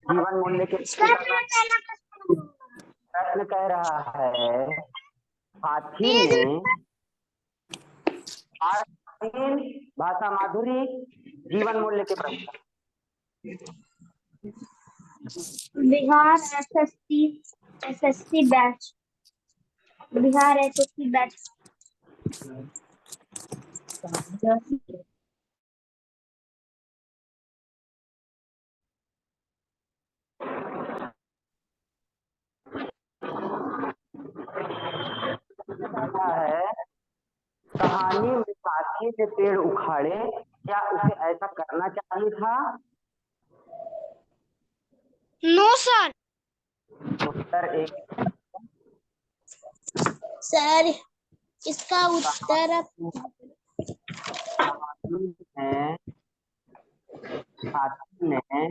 जीवन मूल्य के प्रश्न कह रहा है हाथी ने भाषा माधुरी जीवन मूल्य के प्रश्न। Bihar SSC batch Bihar SSC batch है कहानी में हाथी के पेड़ उखाड़े, क्या उसे ऐसा करना चाहिए था? No sir. उत्तर एक सर इसका उत्तर हाथी ने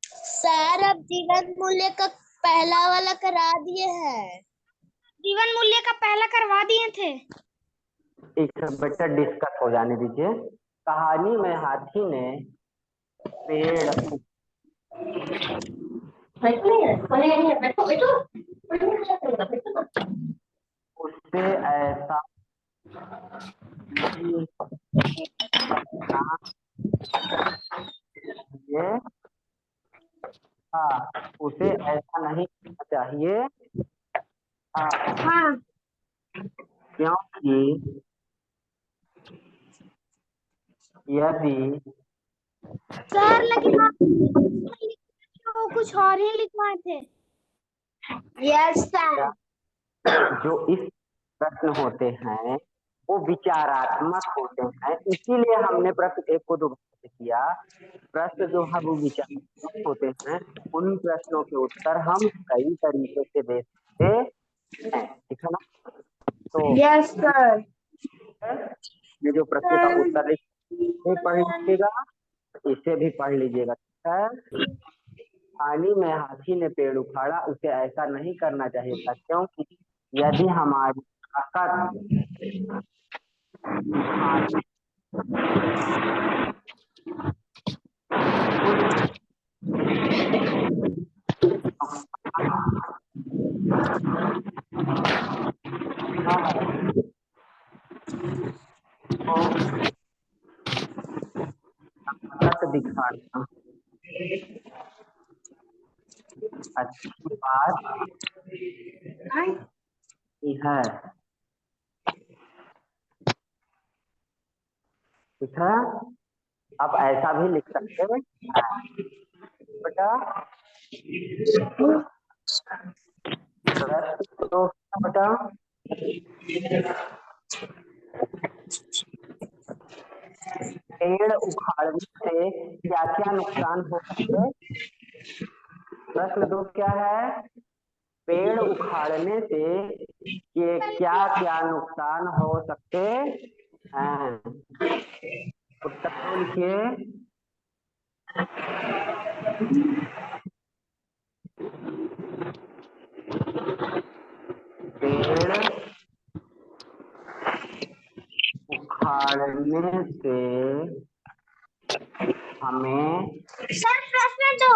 सर अब जीवन मूल्य का पहला वाला करा दिए हैं। जीवन मूल्य का पहला करवा दिए थे। एक बेटा डिस्कस हो जाने दीजिए। कहानी में हाथी ने पेड़ उससे ऐसा ये हाँ उसे ऐसा नहीं करना चाहिए हाँ क्योंकि यदि सर लेकिन वो कुछ और ही लिखवाए थे। Yes sir. जो इस प्रश्न होते हैं वो विचारात्मक होते हैं, इसीलिए हमने प्रश्न एक को दोबारा किया। प्रश्न जो है वो विचारात्मक होते हैं, उन प्रश्नों के उत्तर हम कई तरीके से दे सकते हैं, ठीक है ना? तो यस सर। ये जो प्रश्न का उत्तर लिख पढ़ लीजिएगा, इसे भी पढ़ लीजिएगा, ठीक है? पानी में हाथी ने पेड़ उखाड़ा, उसे ऐसा नहीं करना चाहिए था क्योंकि यदि हमारी ताकत दिखाना अच्छी बात है, ठीक है? आप ऐसा भी लिख सकते हैं बेटा। तो बेटा पेड़ उखाड़ने से क्या क्या नुकसान हो सकते हैं? प्रश्न 2 क्या है? पेड़ उखाड़ने से ये क्या क्या नुकसान हो सकते हैं? उत्तर लिखिए। पेड़ उखाड़ने से हमें सर प्रश्न दो।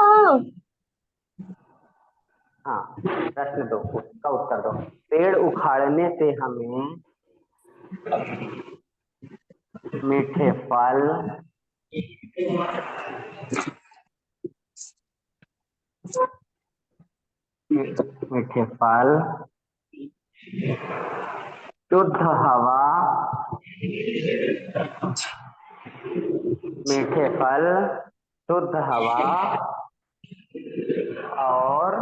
हाँ प्रश्न 2 उसका उत्तर दो। पेड़ उखाड़ने से हमें मीठे फल मीठे फल, शुद्ध हवा, मीठे फल, शुद्ध हवा और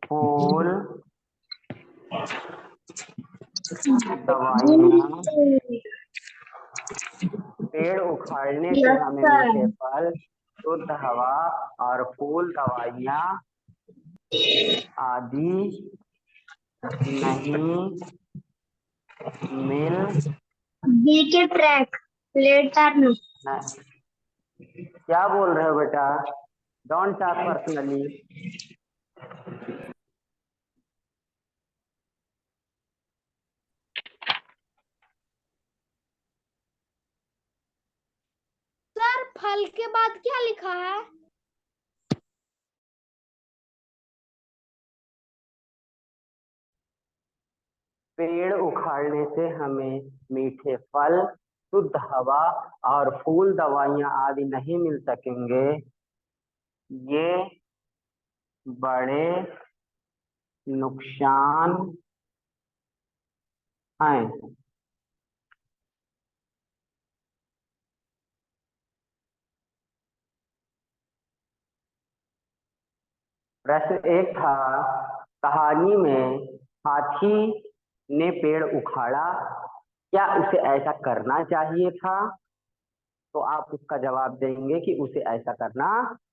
फूल, दवाइयाँ। पेड़ उखाड़ने से हमें मीठे फल, शुद्ध हवा और फूल, दवाइयाँ आदि नहीं मिल बी के ट्रैक लेट टर्न। क्या बोल रहे हो बेटा? Don't talk personally. फल के बाद क्या लिखा है? पेड़ उखाड़ने से हमें मीठे फल, शुद्ध हवा और फूल, दवाइयां आदि नहीं मिल सकेंगे। ये बड़े नुकसान हैं। प्रश्न एक था, कहानी में हाथी ने पेड़ उखाड़ा, क्या उसे ऐसा करना चाहिए था? तो आप उसका जवाब देंगे कि उसे ऐसा करना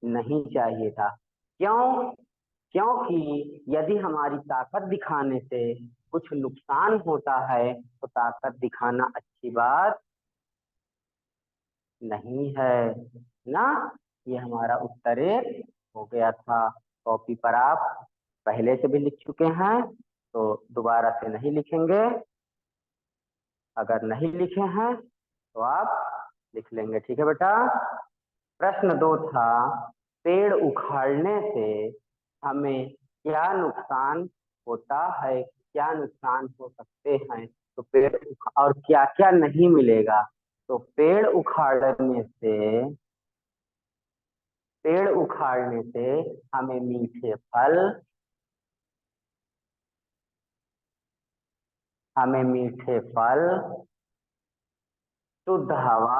नहीं चाहिए था। क्यों? क्योंकि यदि हमारी ताकत दिखाने से कुछ नुकसान होता है तो ताकत दिखाना अच्छी बात नहीं है ना। ये हमारा उत्तर एक हो गया था। कॉपी पर आप पहले से भी लिख चुके हैं तो दोबारा से नहीं लिखेंगे। अगर नहीं लिखे हैं तो आप लिख लेंगे। ठीक है बेटा। प्रश्न दो था, पेड़ उखाड़ने से हमें क्या नुकसान होता है, क्या नुकसान हो सकते हैं? तो और क्या क्या नहीं मिलेगा? तो पेड़ उखाड़ने से हमें मीठे फल, शुद्ध हवा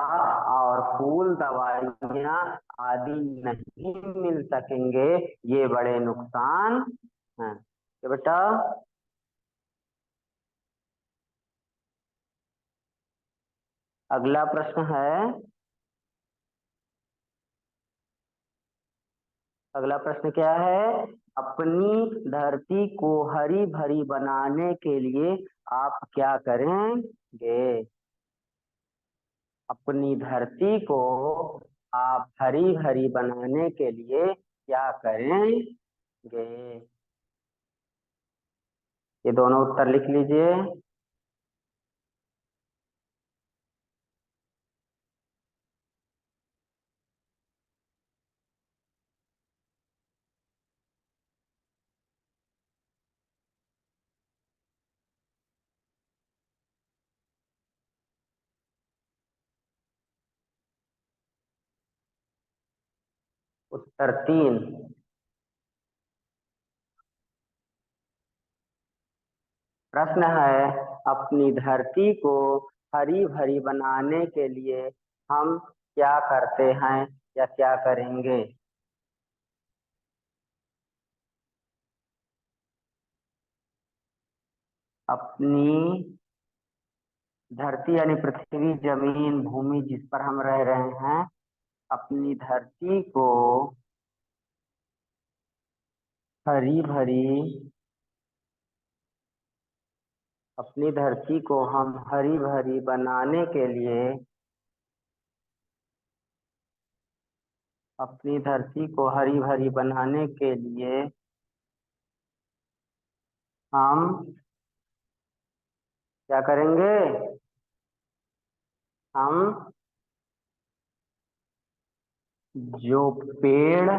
और फूल, दवाइयां आदि नहीं मिल सकेंगे। ये बड़े नुकसान हैं। तो बेटा अगला प्रश्न है, अगला प्रश्न क्या है? अपनी धरती को हरी भरी बनाने के लिए आप क्या करेंगे? अपनी धरती को आप हरी भरी बनाने के लिए क्या करेंगे? ये दोनों उत्तर लिख लीजिए। उत्तर 3। प्रश्न है, अपनी धरती को हरी भरी बनाने के लिए हम क्या करते हैं या क्या करेंगे? अपनी धरती यानी पृथ्वी, जमीन, भूमि जिस पर हम रह रहे हैं, अपनी धरती को हरी भरी अपनी धरती को हम हरी भरी बनाने के लिए, अपनी धरती को हरी भरी बनाने के लिए हम क्या करेंगे? हम जो पेड़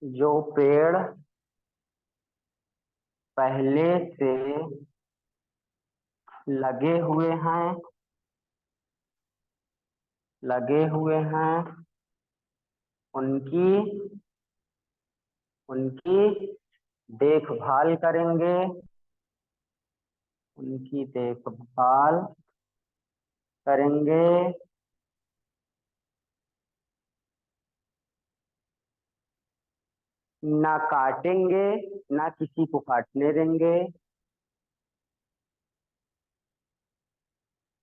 जो पेड़ पहले से लगे हुए हैं लगे हुए हैं उनकी उनकी देखभाल करेंगे, उनकी देखभाल करेंगे। ना काटेंगे, ना किसी को काटने देंगे,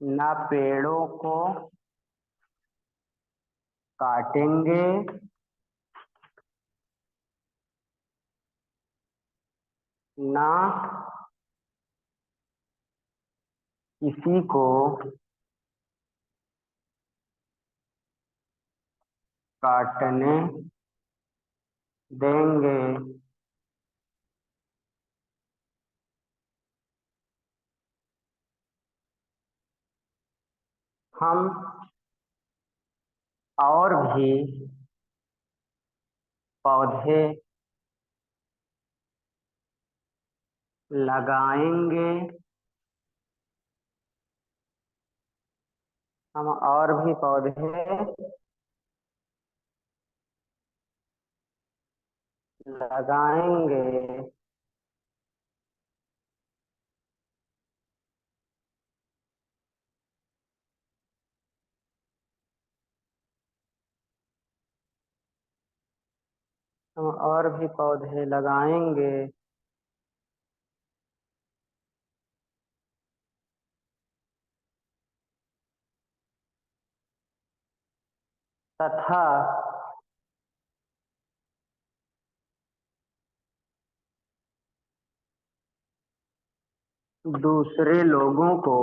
ना पेड़ों को काटेंगे, ना किसी को काटने देंगे। हम और भी पौधे लगाएंगे, हम और भी पौधे लगाएंगे, हम और भी पौधे लगाएंगे तथा दूसरे लोगों को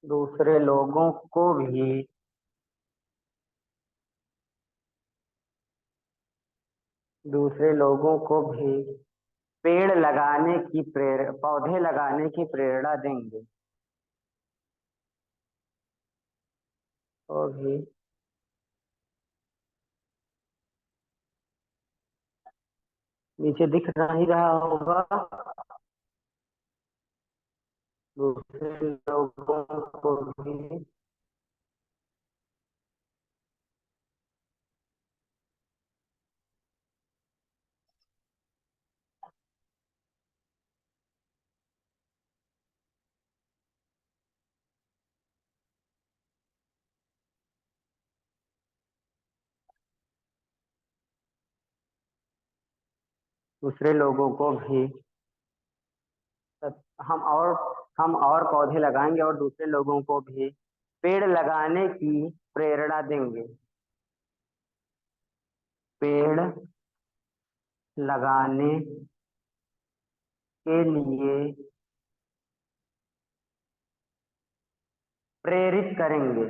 दूसरे लोगों को भी दूसरे लोगों को भी पेड़ लगाने की पौधे लगाने की प्रेरणा देंगे। तो भी नीचे दिख नहीं रहा होगा, दूसरे लोगों को भी दूसरे लोगों को भी हम और हम और पौधे लगाएंगे और दूसरे लोगों को भी पेड़ लगाने की प्रेरणा देंगे। पेड़ लगाने के लिए प्रेरित करेंगे।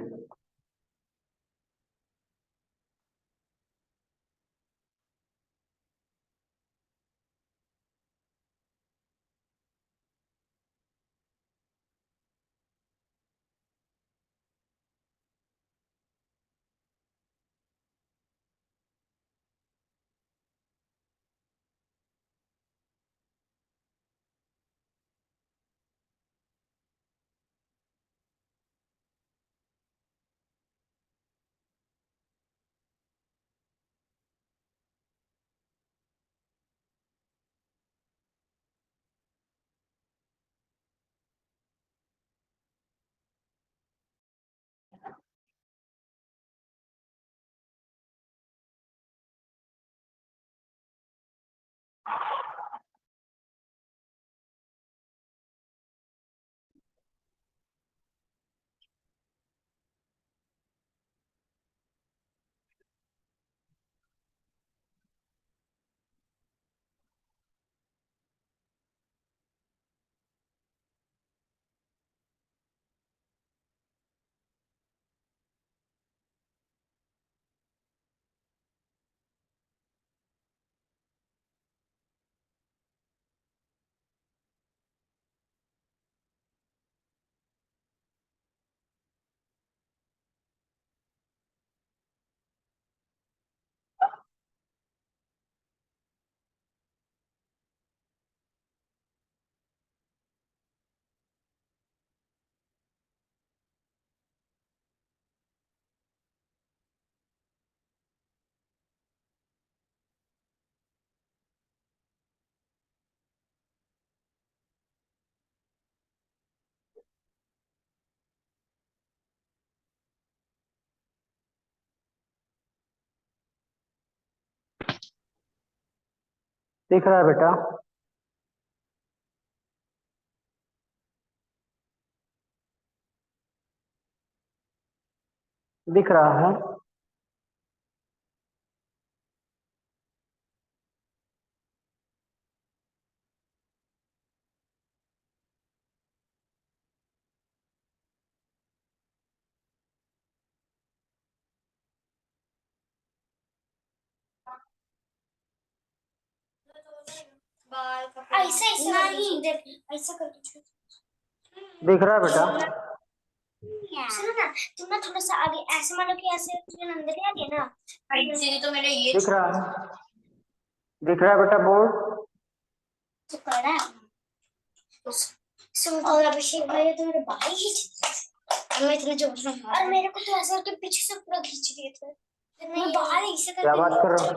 दिख रहा है बेटा? दिख रहा है? ऐसे ऐसे नहीं देख, ऐसा करके दिख रहा है बेटा? तुम ना थोड़ा सा आगे ऐसे मानो कि ऐसे तुम अंदर ही आ गए ना, इसलिए तो मैंने ये दिख रहा है बेटा बोर्ड? तो करा है। और अभिषेक भाई तो मेरे भाई ही मैं इतने जोर से मारा, और मेरे को तो ऐसा करके पीछे से पूरा खींच लिए थे, मैं बाहर ऐसे करके क्या बात कर रहे हो?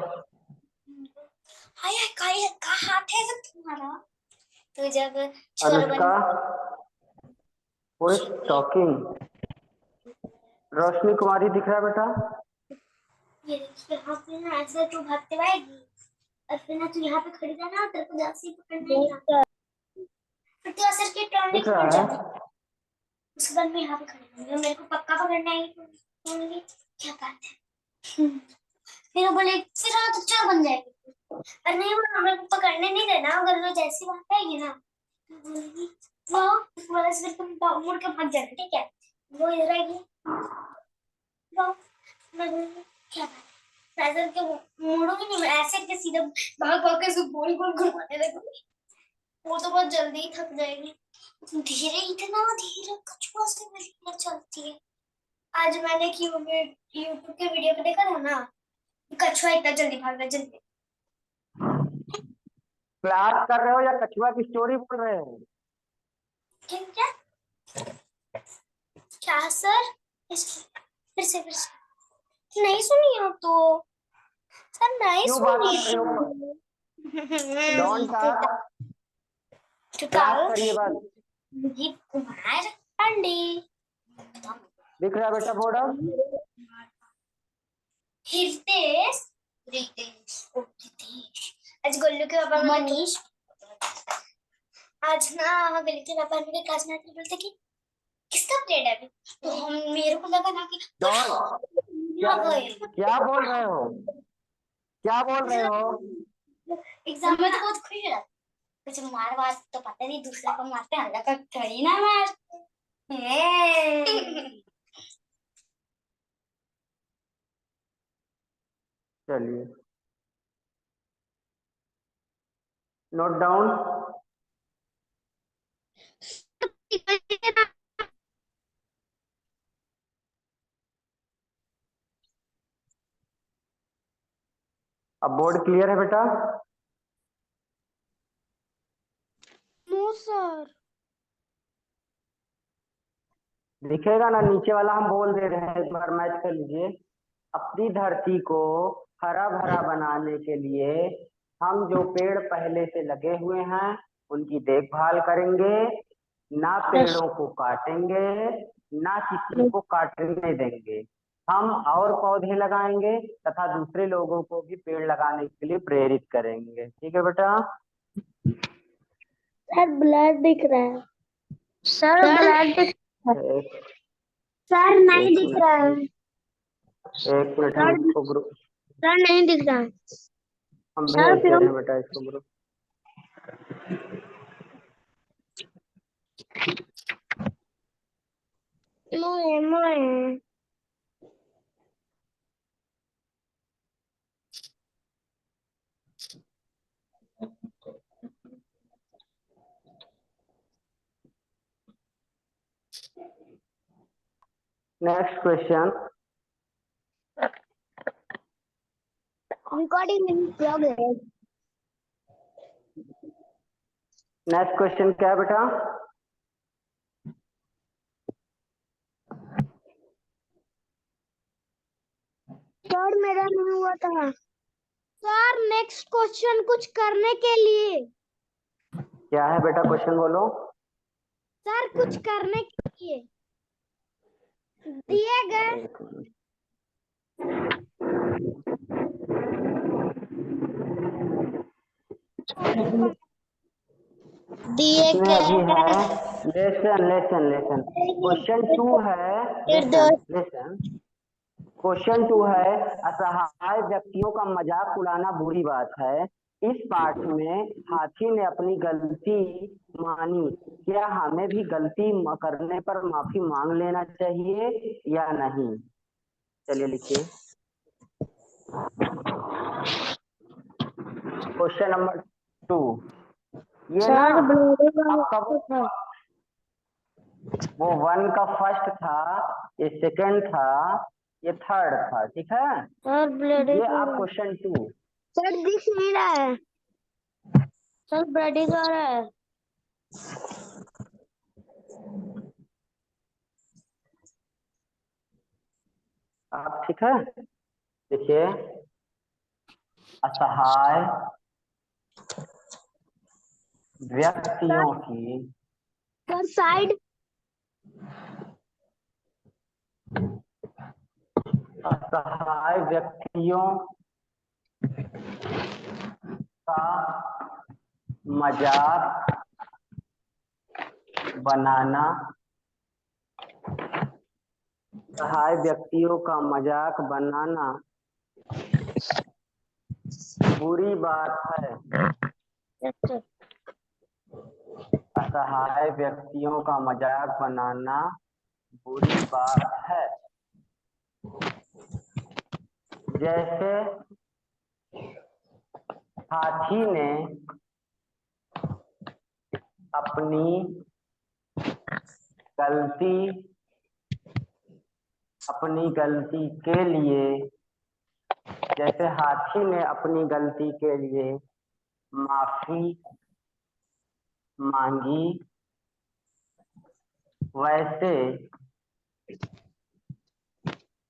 हाय हाय का हाथ है सब तुम्हारा। तो जब अनुष्का वो टॉकिंग। रोशनी कुमारी दिख रहा है बेटा? ये देखिए यहाँ पे ना ऐसे तू भागते आएगी और फिर ना तू यहाँ पे खड़ी रहना और तेरे को जैसे ही पकड़ना है यहाँ, फिर तू ऐसे के टर्न दिख नहीं कर रहा जाना। है? उसके बाद मैं यहाँ पे खड़ी रहूंगी, मेरे को पक्का पकड़ना है। बोलेंगे क्या बात है, फिर वो बोले फिर हाँ तो चोर बन जाएगी, और नहीं वो मेरे को पकड़ने नहीं देना, अगर वो जैसी बात आएगी ना तो बोलेगी वो वाला से तुम मुड़ के भाग जाना, ठीक है। वो इधर आएगी वो मैं बोलूंगी क्या बात है, ऐसे के मुड़ूंगी नहीं, मैं ऐसे के सीधा भाग भाग के सब गोल गोल घुमाने लगूंगी। वो तो बहुत जल्दी ही थक जाएगी, धीरे इतना धीरे कछुआ से मिलकर चलती है। आज मैंने यूट्यूब के वीडियो पे देखा था ना, कछुआ इतना जल्दी भागना जल्दी। क्लास कर रहे हो या कछुआ की स्टोरी बोल रहे हो? क्या क्या क्या सर, फिर से नहीं सुनी हो तो सर, नहीं क्यों बात कर रहे हो? सुनी। डोंट टॉक, क्लास करिए बस। दीप कुमार पांडे दिख रहा है बेटा बोर्ड? हिरतेश रितेश आज गोल्लू के पापा मनीष, आज ना गली के पापा मेरे क्लास में आके बोलते कि किसका प्लेट है अभी, तो हम मेरे को लगा ना कि डोंट, क्या बोल रहे हो? क्या बोल रहे हो? एग्जाम में तो बहुत खुश है, कुछ मार बात तो पता नहीं, दूसरे को मारते हैं अल्लाह का थोड़ी ना मार। चलिए नोट डाउन। अब बोर्ड क्लियर है बेटा? नो सर, दिखेगा ना नीचे वाला, हम बोल दे रहे हैं, एक बार मैच कर लीजिए। अपनी धरती को हरा भरा बनाने के लिए हम जो पेड़ पहले से लगे हुए हैं उनकी देखभाल करेंगे, ना पेड़ों को काटेंगे, ना किसी को काटने देंगे। हम और पौधे लगाएंगे तथा दूसरे लोगों को भी पेड़ लगाने के लिए प्रेरित करेंगे। ठीक है बेटा? सर ब्लड दिख रहा है, सर ब्लड दिख रहा है, एक सर नहीं दिख मिनट, रहा है, एक मिनट हम सर इसको ग्रुप, सर नहीं दिख रहा है, हम सर भेज दे फिर रहे हैं बेटा इसको ग्रुप। मोए next question. Recording in progress. Next question क्या है बेटा? सर मेरा नहीं हुआ था सर, नेक्स्ट क्वेश्चन कुछ करने के लिए, क्या है बेटा क्वेश्चन बोलो। सर कुछ करने के लिए दिए गए, एक मिनट। दिए इसमें गए अभी है लेसन लेसन लेसन। क्वेश्चन 2 है, लेसन निर्दोष लेसन। क्वेश्चन 2 है, असहाय व्यक्तियों का मजाक उड़ाना बुरी बात है। इस पाठ में हाथी ने अपनी गलती मानी, क्या हमें भी गलती करने पर माफी मांग लेना चाहिए या नहीं? चलिए लिखिए क्वेश्चन नंबर 2। ये ना सर आपका वो 1 का फर्स्ट था, ये सेकंड था, ये थर्ड था, ठीक है। सर ब्लड ये आप क्वेश्चन 2। सर दिख नहीं रहा है, सर ब्लडिंग आ रहा है। आप ठीक है, देखिए असहाय व्यक्तियों की, सर साइड, असहाय व्यक्तियों का मजाक बनाना, असहाय व्यक्तियों का मजाक बनाना बुरी बात है। असहाय व्यक्तियों का मजाक बनाना बुरी बात है। जैसे हाथी ने अपनी गलती के लिए, जैसे हाथी ने अपनी गलती के लिए माफी मांगी, वैसे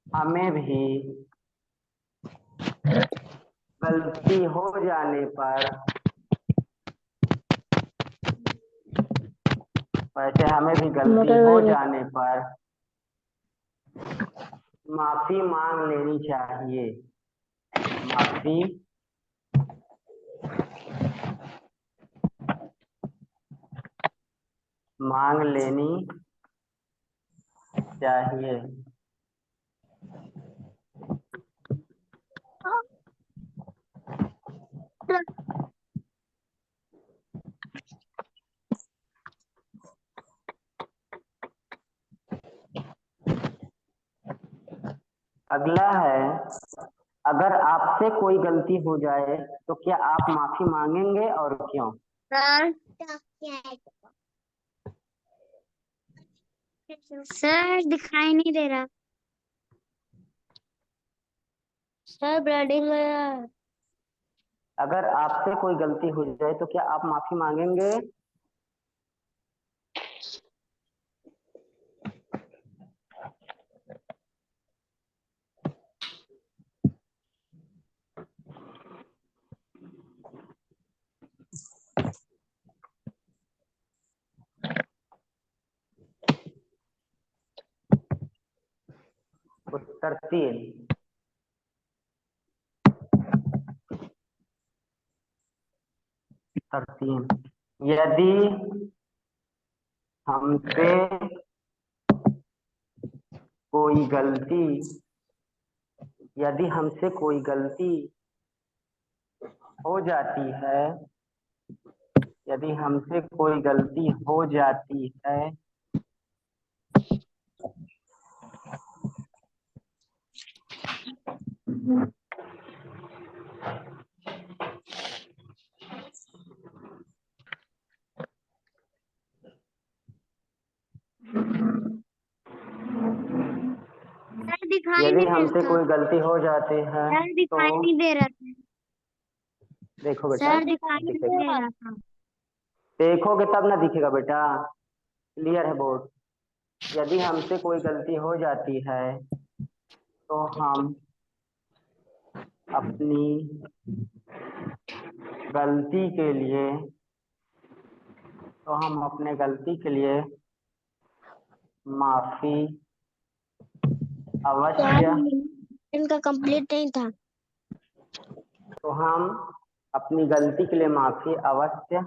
हमें भी गलती हो जाने पर, वैसे हमें भी गलती हो जाने पर माफी मांग लेनी चाहिए। माफी मांग लेनी चाहिए। अगला है, अगर आपसे कोई गलती हो जाए तो क्या आप माफी मांगेंगे और क्यों? सर दिखाई नहीं दे रहा, सर ब्लडिंग है। अगर आपसे कोई गलती हो जाए तो क्या आप माफी मांगेंगे? उत्तर 3। उत्तर 3, यदि हमसे कोई गलती, यदि हमसे कोई गलती हो जाती है, यदि हमसे कोई गलती हो जाती है सर दिखाई यदि नहीं दे हमसे रहा, कोई गलती हो जाती है सर तो दिखाई नहीं दे रहा था, देखो बेटा, सर दिखाई नहीं दिखेगा, दे रहा था। देखोगे तब ना दिखेगा बेटा। क्लियर है बोर्ड? यदि हमसे कोई गलती हो जाती है तो हम अपनी गलती के लिए, तो हम अपने गलती के लिए माफी अवश्य, इनका कंप्लीट नहीं था। तो हम अपनी गलती के लिए माफी अवश्य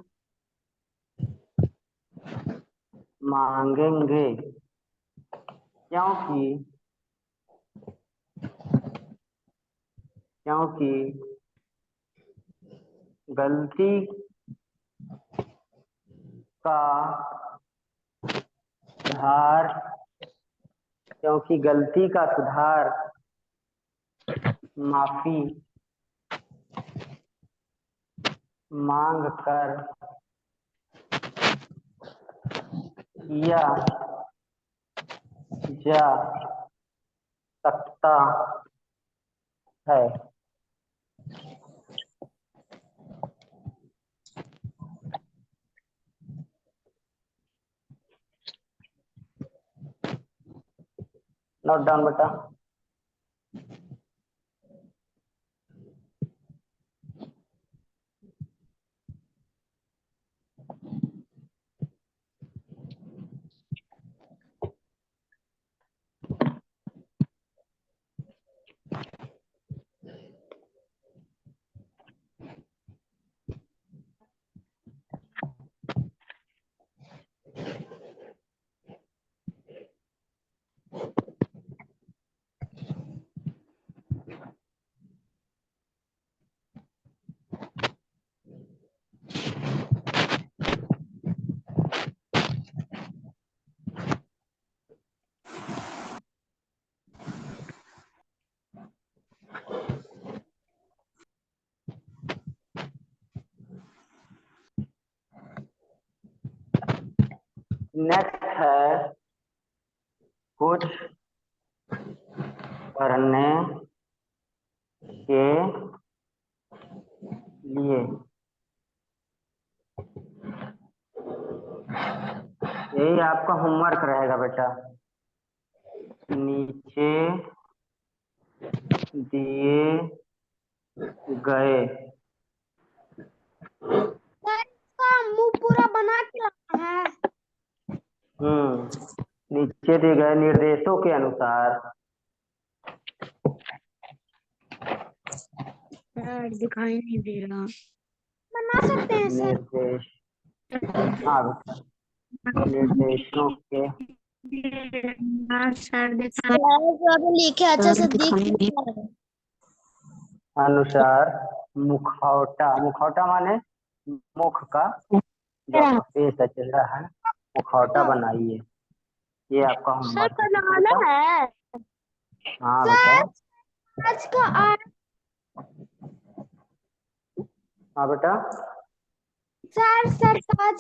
मांगेंगे, क्योंकि गलती का सुधार, क्योंकि गलती का सुधार माफी मांग कर किया जा सकता है। नोट डाउन बेटा। नेक्स्ट है कुछ करने के लिए। यही आपका होमवर्क रहेगा बेटा। नीचे दिए गए मुंह पूरा बना के रखना है। नीचे दिए गए निर्देशों के अनुसार दिखाई नहीं दे रहा। बना सकते हैं सर। निर्देश, हाँ निर्देशों के सर लिखे अच्छा से अनुसार मुखौटा, मुखौटा माने मुख का जो आपका फेस है, चेहरा है, मुखौटा बनाइए। ये आपका होमवर्क है, ठीक है बेटा? है। हाँ बेटा। आज का हाँ बेटा। सर आज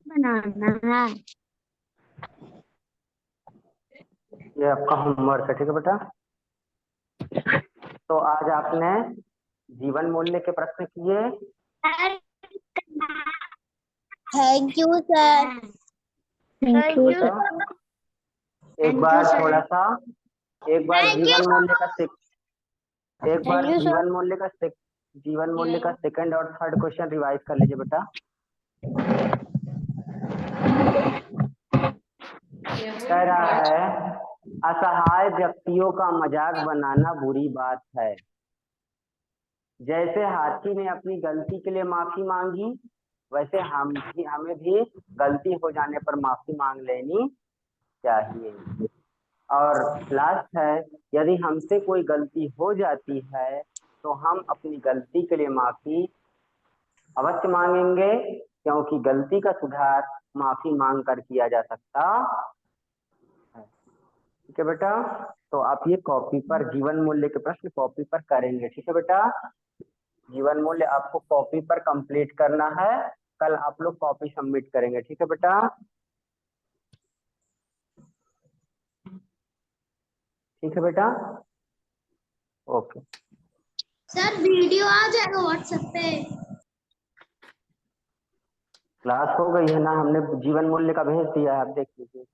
बनाना है। ये आपका होमवर्क है, ठीक है बेटा? तो आज आपने जीवन मूल्य के प्रश्न किए। Thank you sir. Thank you एक बार थोड़ा सा, एक बार जीवन मूल्य का एक बार Thank you, sir. जीवन मूल्य का सेकंड और थर्ड क्वेश्चन रिवाइज कर लीजिए बेटा। कह रहा है असहाय व्यक्तियों का मजाक बनाना बुरी बात है। जैसे हाथी ने अपनी गलती के लिए माफी मांगी, वैसे हमें भी गलती हो जाने पर माफी मांग लेनी चाहिए। और लास्ट है, यदि हमसे कोई गलती हो जाती है तो हम अपनी गलती के लिए माफी अवश्य मांगेंगे, क्योंकि गलती का सुधार माफी मांग कर किया जा सकता है। ठीक है बेटा? तो आप ये कॉपी पर जीवन मूल्य के प्रश्न कॉपी पर करेंगे, ठीक है बेटा? जीवन मूल्य आपको कॉपी पर कंप्लीट करना है। कल आप लोग कॉपी सबमिट करेंगे, ठीक है बेटा? ठीक है बेटा? ओके सर वीडियो आ जाएगा व्हाट्सएप पे। क्लास हो गई है ना, हमने जीवन मूल्य का भेज दिया है, आप देख लीजिए।